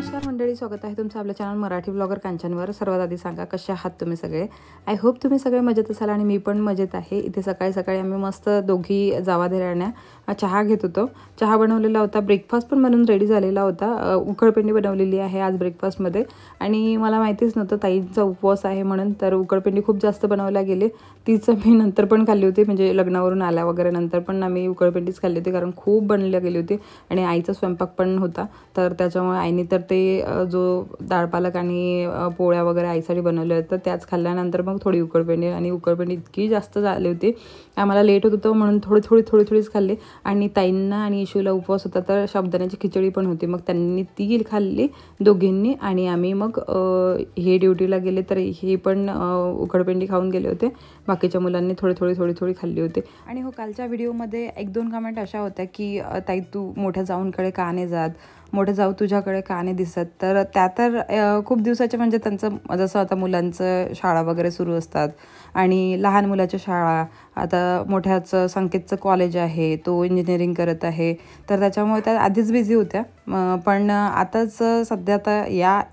नमस्कार मंडळी, स्वागत आहे तुमचं आपल्या चॅनल मराठी ब्लॉगर कांचनवर। सर्वात आधी सांगा कशा आहात तुम्ही सगळे। आय होप तुम्ही सगळे मजेत असाल आणि मी पण मजेत आहे। इथे सकाळी सकाळी आम्ही मस्त दोघी जावादेराण्या चहा घेत होतो। चहा बनवलेला होता, ब्रेकफास्ट पण बनवून रेडी झालेला होता। उकडपिंडी बनवलेली आहे आज ब्रेकफास्टमध्ये आणि मला माहितीच नव्हतं ताईचा उपवास आहे म्हणून, तर उकडपिंडी खूप जास्त बनवल्या गेली। तीच मी नंतर पण खाल्ली होती, म्हणजे लग्नावरून आल्या वगैरे नंतर पण आम्ही उकडपिंडीच खाल्ली होती, कारण खूप बनवल्या गेली होती आणि आईचा स्वयंपाक पण होता। तर त्याच्यामुळे आईने तर ते जो डाळ पालक आणि पोळ्या वगैरे आईसाठी बनवले होते त्याच खाल्ल्यानंतर मग थोडी उकडपिंडी, आणि उकडपिंडी इतकी जास्त झाली होती आम्हाला लेट होत होतं म्हणून थोडीच खाल्ली। आणि ताईंना आणि इशूला उपवास होता तर साबुदाण्याची खिचडी पण होती, मग त्यांनी ती खाल्ली दोघींनी आणि आम्ही मग हे ड्युटीला गेले तर हे पण उकडपिंडी खाऊन गेले होते। बाकीच्या मुलांनी थोडी खाल्ली होती। आणि हो, कालच्या व्हिडिओमध्ये 1-2 कमेंट अशा होत्या की ताई तू मोठ्या जाऊंकडे का नाही जात, मोठे जाऊ तुझ्याकडे का नाही दिसत। तर त्या तर खूप दिवसाचे, म्हणजे त्यांचं जसं आता मुलांचं शाळा वगैरे सुरू असतात आणि लहान मुलाच्या शाळा, आता मोठ्याचं संकेतचं कॉलेज आहे, तो इंजिनिअरिंग करत आहे, तर त्याच्यामुळे त्या आधीच बिझी होत्या। पण आताच सध्या आता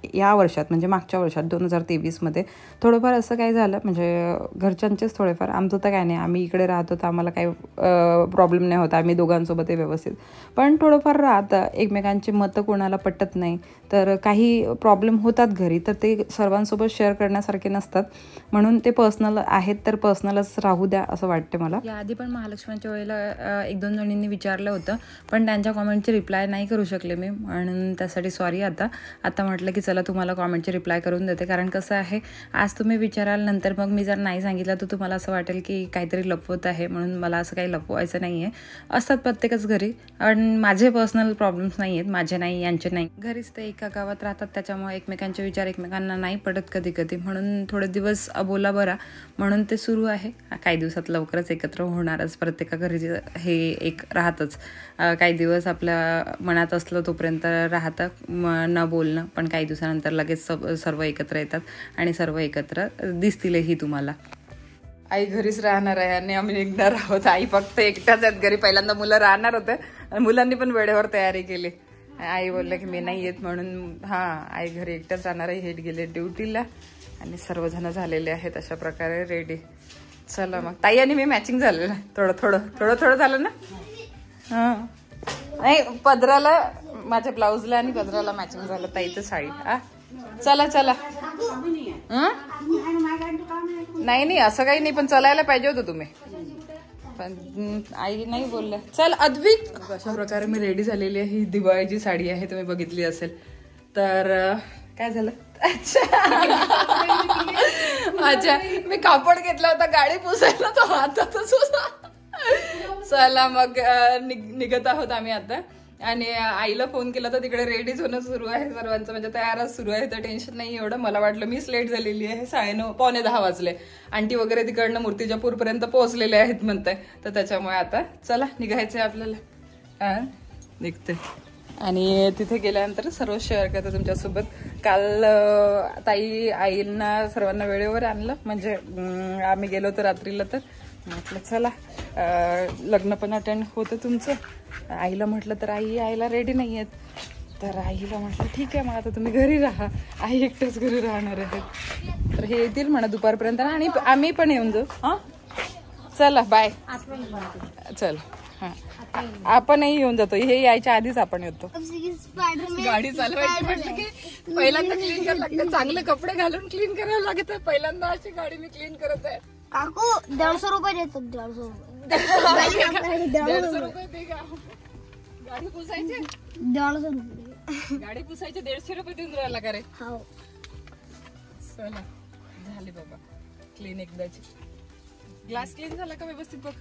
या वर्षात, म्हणजे मागच्या वर्षात 2023मध्ये थोडंफार असं काय झालं, म्हणजे घरच्यांचेच थोडेफार, आमचं तर काय नाही, आम्ही इकडे राहतो तर आम्हाला काही प्रॉब्लेम नाही होता, आम्ही दोघांसोबत व्यवस्थित, पण थोडंफार राहतं एकमेकांची मतं कोणाला पटत नाही, तर काही प्रॉब्लेम होतात घरी, तर ते सर्वांसोबत शेअर करण्यासारखे नसतात, म्हणून ते पर्सनल आहेत तर पर्सनलच राहू द्या असं वाटते मला। याआधी पण महालक्ष्मीच्या वेळेला 1-2 जणींनी विचारलं होतं, पण त्यांच्या कॉमेंटची रिप्लाय नाही करू शकले मी, म्हणून त्यासाठी सॉरी। आता म्हटलं की चला तुम्हाला कॉमेंटची रिप्लाय करून देते, कारण कसं आहे आज तुम्ही विचाराल, नंतर मग मी जर नाही सांगितलं तर तुम्हाला असं वाटेल की काहीतरी लपवत आहे, म्हणून मला असं काही लपवायचं नाही आहे। असतात प्रत्येकच घरी, आणि माझे पर्सनल प्रॉब्लेम्स नाही आहेत, माझे नाही, यांचे नाही, घरीच ते एका गावात राहतात त्याच्यामुळे एकमेकांचे विचार एकमेकांना नाही पडत कधी, म्हणून थोडे दिवस बोला बरा, म्हणून ते सुरू आहे। काही दिवसात लवकरच एकत्र होणारच, प्रत्येका घरी हे एक राहतच, काही दिवस आपल्या मनात असलं तोपर्यंत राहतं न बोलणं, पण काही दिवसानंतर लगेच सर्व एकत्र येतात आणि सर्व एकत्र दिसतीलही तुम्हाला। आई घरीच राहणार आहे आणि आम्ही निघणार आहोत। आई फक्त एकट्याच आहेत घरी, पहिल्यांदा मुलं राहणार होते, मुलांनी पण वेळेवर तयारी केली। आई बोलले की मी नाही येत म्हणून, आई घरी एकट्याच राहणार आहे, हेड गेले ड्युटीला आणि सर्वजण झालेले आहेत अशा प्रकारे रेडी। चला मग, ताई आणि मी मॅचिंग झालेलं, थोडं झालं ना। नाही, पदराला माझ्या ब्लाऊजला आणि पदराला मॅचिंग झालं ताईचं साडी। चला नाही असं काही नाही, पण चलायला पाहिजे होतं तुम्ही, पण आई नाही बोलल्या। चल अद्विक, अशा प्रकारे मी रेडी झालेली आहे। ही दिवाळीची साडी आहे, तुम्ही बघितली असेल तर। काय झालं? अच्छा, मी कापड घेतला होता गाडी पुसायला, तो हातातच होता। चला मग निघत आहोत आम्ही आता, आणि आईला फोन केला तर तिकडे रेडीच होणं सुरू आहे सर्वांचं, म्हणजे तयारच सुरू आहे, तर टेन्शन नाही एवढं। मला वाटलं मीच लेट झालेली आहे, 9:30 पावणे 10 वाजले, आंटी वगैरे तिकडनं मूर्तिजापूरपर्यंत पोहोचलेले आहेत म्हणताय, तर त्याच्यामुळे आता चला निघायचंय आपल्याला। निघते आणि तिथे गेल्यानंतर सर्व शेअर करते तुमच्यासोबत। काल ताई आईंना सर्वांना वेळेवर आणलं, म्हणजे आम्ही गेलो होतो रात्रीला, तर म्हटलं चला लग्न पण अटेंड होतं तुमचं। आईला म्हटलं तर आई यायला रेडी नाही आहेत, तर आईला म्हटलं ठीक आहे मग आता तुम्ही घरी राहा, आई एकटेच घरी राहणार आहेत, तर हे येतील म्हणा दुपारपर्यंत आणि आम्ही पण येऊन जाऊ। चला बाय, चल आपणही येऊन जातो, हे यायच्या आधीच आपण येतो। गाडी चालवायची म्हटलं की पहिल्यांदा क्लीन करायला लागतं, चांगले कपडे घालून क्लीन करायला लागत, पहिल्यांदा अशी गाडी मी क्लीन करत आहे। काकू 150 रुपये देतात, 150 रुपये दे का? गाडी पुसायची 150 रुपये, गाडी पुसायची 150 रुपये देऊन राहिला का रे? हो। चला झाली बाबा क्लीन एकदाची। ग्लास क्लीन झाला का व्यवस्थित बघ?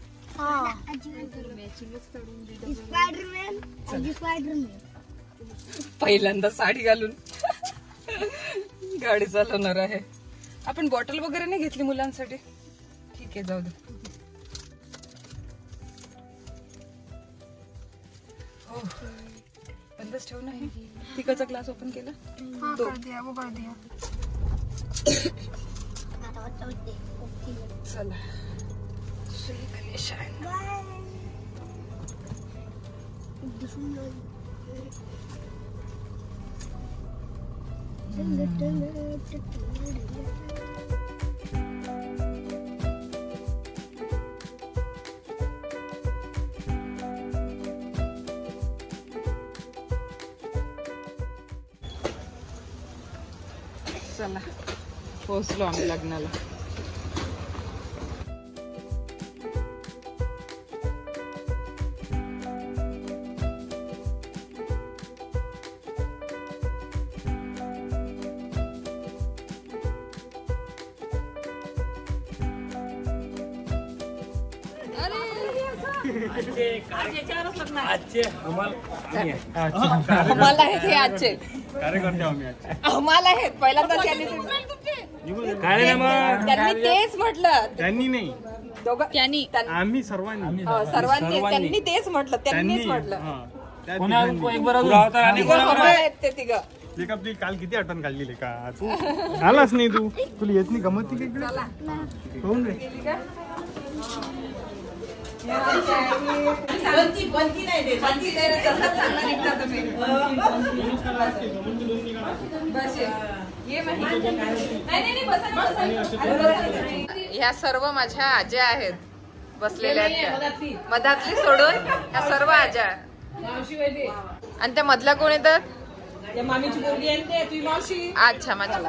पहिल्यांदा साडी घालून गाडी चालवणार आहे आपण। बॉटल वगैरे नाही घेतली मुलांसाठी, ठीक आहे जाऊ दे। हो बंदच ठेवू नाही, तिकडचा ग्लास ओपन केला तो चला। श्री गणेशाय। चला पोहोचलो आम्ही लग्नाला. आम्हाला आहेत हे आजचे आम्हाला आहेत पहिल्यांदा त्यांनी तेच म्हटलं. त्यांनी नाही त्यांनी आम्ही सर्वांनी सर्वांनी त्यांनी तेच म्हटलं. त्यांनीच म्हटलं ते तिघं. लेका तू काल किती आठवण काढली लेका. तू आलाच नाही. तुला येत नाही गमत ती इकडे होऊन रे. ह्या सर्व माझ्या आज्या आहेत बसलेल्या. मधातली सोडून ह्या सर्व आज्या. आणि त्या मधल्या कोण येतात? अच्छा माझ्या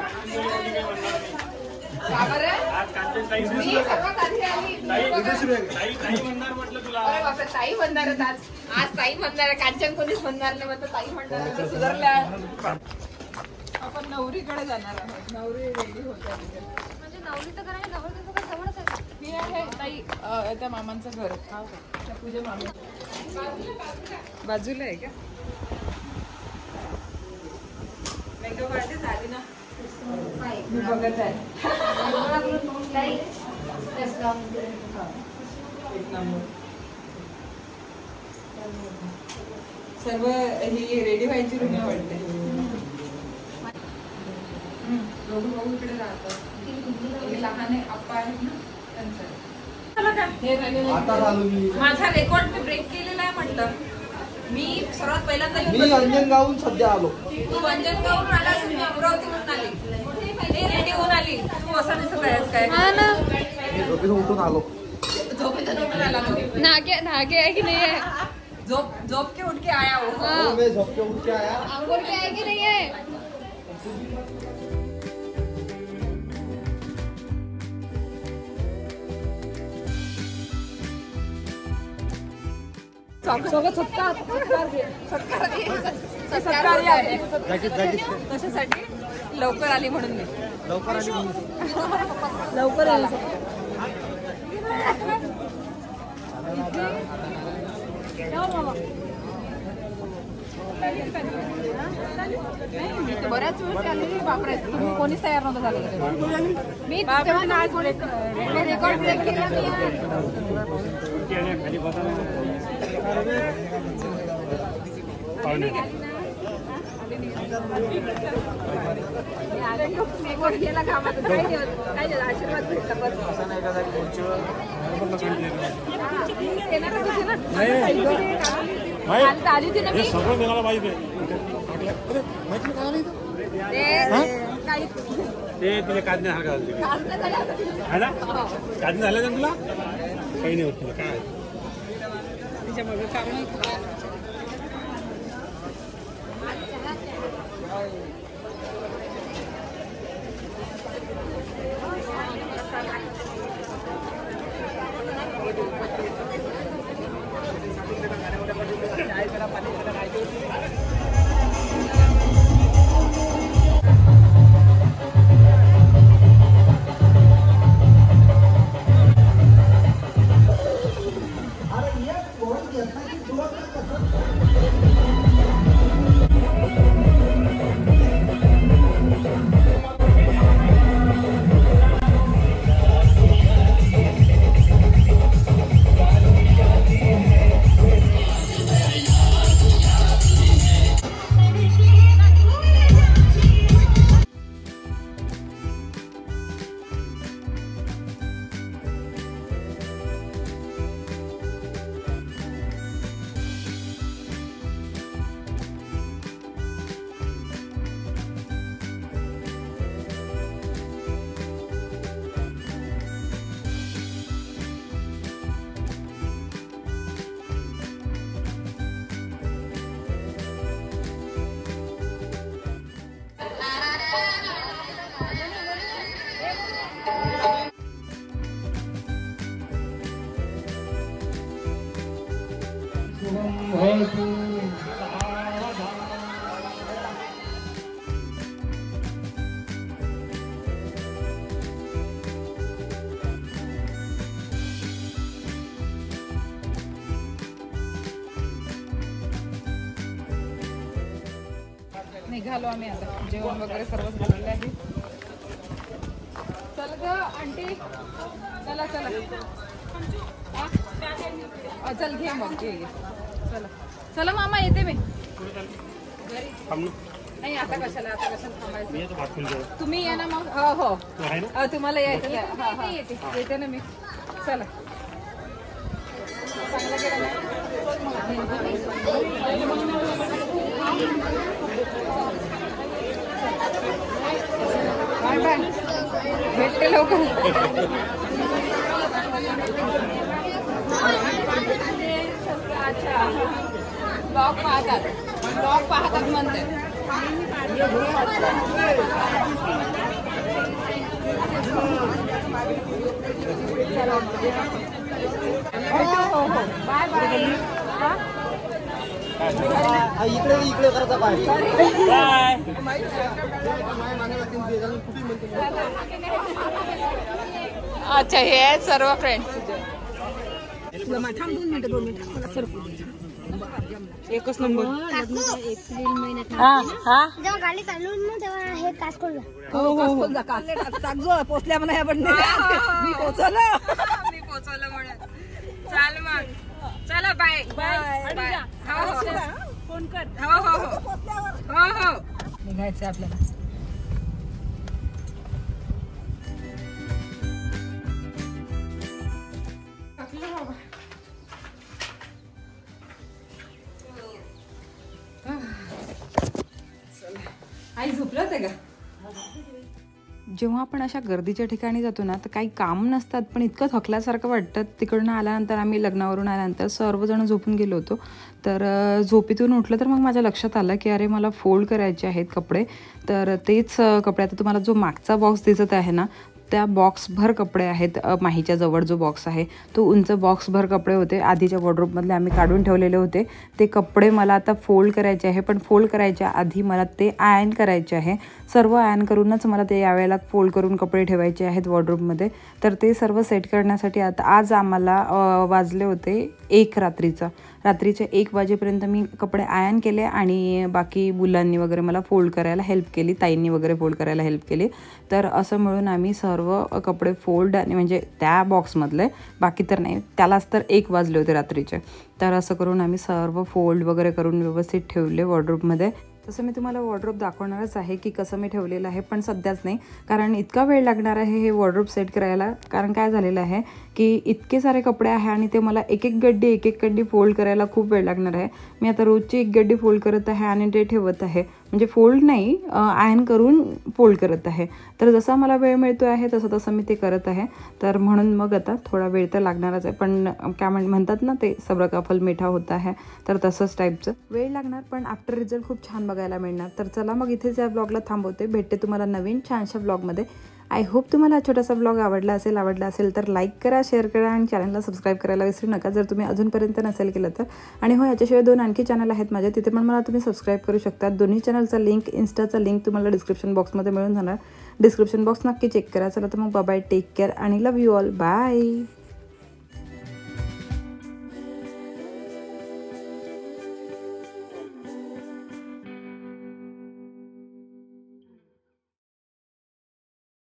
ताई म्हणणार आज ताई म्हणणार. कांचन कोणीच म्हणणार नाही. मग ताई म्हणणार सुधारल्या. आपण नवरीकडे जाणार आहोत. नवरी रेडी होत्या मी आहे ताई. त्या मामांचं घर तुझ्या मामी बाजूला आहे का? मेकअप आर्टिस्ट आली ना. मी बघत आहे. सर्व ही रेडी व्हायची रूम वाटते. दोघं भाऊ इकडे राहतात. लहान आप्पा आहेत ना त्यांचं. माझा रेकॉर्ड मी ब्रेक केलेला आहे म्हटलं. मी सर्वात पहिल्यांदा अंजनगावहून सध्या आलो. तू अंजनगावहून आला असेल. मी अमरावतीवरून आली. रेडी होऊन आली. तू असा दिसत आहेस काय? उठून आलो. झोपेतून उठून आला. नागे है कि नहीं है? झोप के उठ के आया हो. मैं झोप के उठ के आया. अंकुर के है कि नहीं है? कशासाठी? लवकर आली म्हणून मी. लवकर आली. लवकर आली. बऱ्याच वेळ आली. बापरे तुम्ही कोणीच तयार नव्हतं झालं. मी रेकॉर्ड ब्रेक केला. गेला कामात काय आशीर्वाद भेटला. आली होती ना मी. ते तुला काढणे हा ना काढणे झालं ना तुला काही नाही होत तुला काय तिच्यामुळे कारण निघालो आम्ही आता. जेवण वगैरे सर्व झालेलं आहे. चल ग आंटी, चला चला. चल घे मग घे. चला चला मामा, येते मी घरी. नाही आता कशाला थांबायचं. तुम्ही या ना मग. हो हो तुम्हाला यायचं. हा हा येते ना मी. चला चांगलं केलं ना. बाय बाय, भेटते लवकर. अच्छा ब्लॉग पाहतात म्हणते. हो हो बाय बाय. इकडे इकडे करता काय अच्छा हे आहेत सर्व फ्रेंड्स. एकच नंबर. एप्रिल महिन्यात हा हा जेव्हा गाडी चालू ना तेव्हा हे काच करू. पोचल्या म्हणा. मी पोचवलं म्हणून. चाल मग. चला बाय बाय. फोन कर. हो हो हो हो निघायचं आपल्याला. आई झोपलं होते का? जेव्हा आपण अशा गर्दीच्या ठिकाणी जातो ना तर काही काम नसतात पण इतकं थकल्यासारखं वाटतं. तिकडून आल्यानंतर आम्ही लग्नावरून आल्यानंतर सर्वजण झोपून गेलो होतो. तर झोपेतून उठलं तर मग माझ्या लक्षात आलं की अरे मला फोल्ड करायचे आहेत कपडे. तर तेच कपडे आता तुम्हाला जो मागचा बॉक्स दिसत आहे ना त्या बॉक्सभर कपडे आहेत. माहीच्या जवळ जो बॉक्स आहे तो उंच बॉक्सभर कपडे होते. आधीच्या वॉर्डरोबमधले आम्ही काढून ठेवलेले होते. ते कपडे मला आता फोल्ड करायचे आहे. पण फोल्ड करायच्या आधी मला ते आयर्न करायचे आहे. सर्व आयर्न करूनच मला ते यावेळेला फोल्ड करून कपडे ठेवायचे आहेत वॉर्डरोबमध्ये. तर ते सर्व सेट करण्यासाठी आता आज आम्हाला वाजले होते 1 रात्रीचे 1 वाजेपर्यंत मी कपडे आयर्न केले आणि बाकी मुलांनी वगैरे मला फोल्ड करायला हेल्प केली. ताईंनी वगैरे फोल्ड करायला हेल्प केली. तर असं मिळून आम्ही सर्व कपडे फोल्ड आणि म्हणजे त्या बॉक्समधले, बाकी तर नाही, त्यालाच तर 1 वाजले होते रात्रीचे. तर असं करून आम्ही सर्व फोल्ड वगैरे करून व्यवस्थित ठेवले वॉर्डरोबमध्ये. तसं मी तुम्हाला वॉर्डरोब दाखवणारच आहे की कसं मी ठेवलेलं आहे, पण सध्याच नाही कारण इतका वेळ लागणार आहे हे वॉर्डरोब सेट करायला. कारण काय झालेलं आहे की इतके सारे कपडे आहे आणि ते मला एक एक गड्डी फोल्ड करायला खूप वेळ लागणार आहे. मी आता रोजची 1 गड्डी फोल्ड करत आहे आणि ते ठेवत आहे. म्हणजे फोल्ड नाही, आयर्न करून फोल्ड करत आहे. तर जसा मला वेळ मिळतो आहे तसं मी ते करत आहे. तर म्हणून मग आता थोडा वेळ तर लागणारच आहे. पण काय म्हणतात ना ते सब्र का फल मीठा होता है, तर तसंच टाईपचं वेळ लागणार पण आफ्टर रिझल्ट खूप छान बघायला मिळणार. तर चला मग इथेच या ब्लॉगला थांबवते. भेटते तुम्हाला नवीन छानशा ब्लॉगमध्ये. आय होप तुम्हाला हा छोटासा ब्लॉग आवडला असेल तर लाईक करा, शेअर करा आणि चॅनलला सबस्क्राईब करायला विसरू नका जर तुम्ही अजूनपर्यंत नसेल केलं तर. आणि हो, याच्याशिवाय 2 आणखी चॅनल आहेत माझे, तिथे पण मला तुम्ही सबस्क्राईब करू शकता. दोन्ही चॅनलचा लिंक, इन्स्टाचा लिंक तुम्हाला डिस्क्रिप्शन बॉक्समध्ये मिळून जाणार. डिस्क्रिप्शन बॉक्स नक्की चेक करा. चला तर मग बाय, टेक केअर आणि लव्ह यू ऑल. बाय.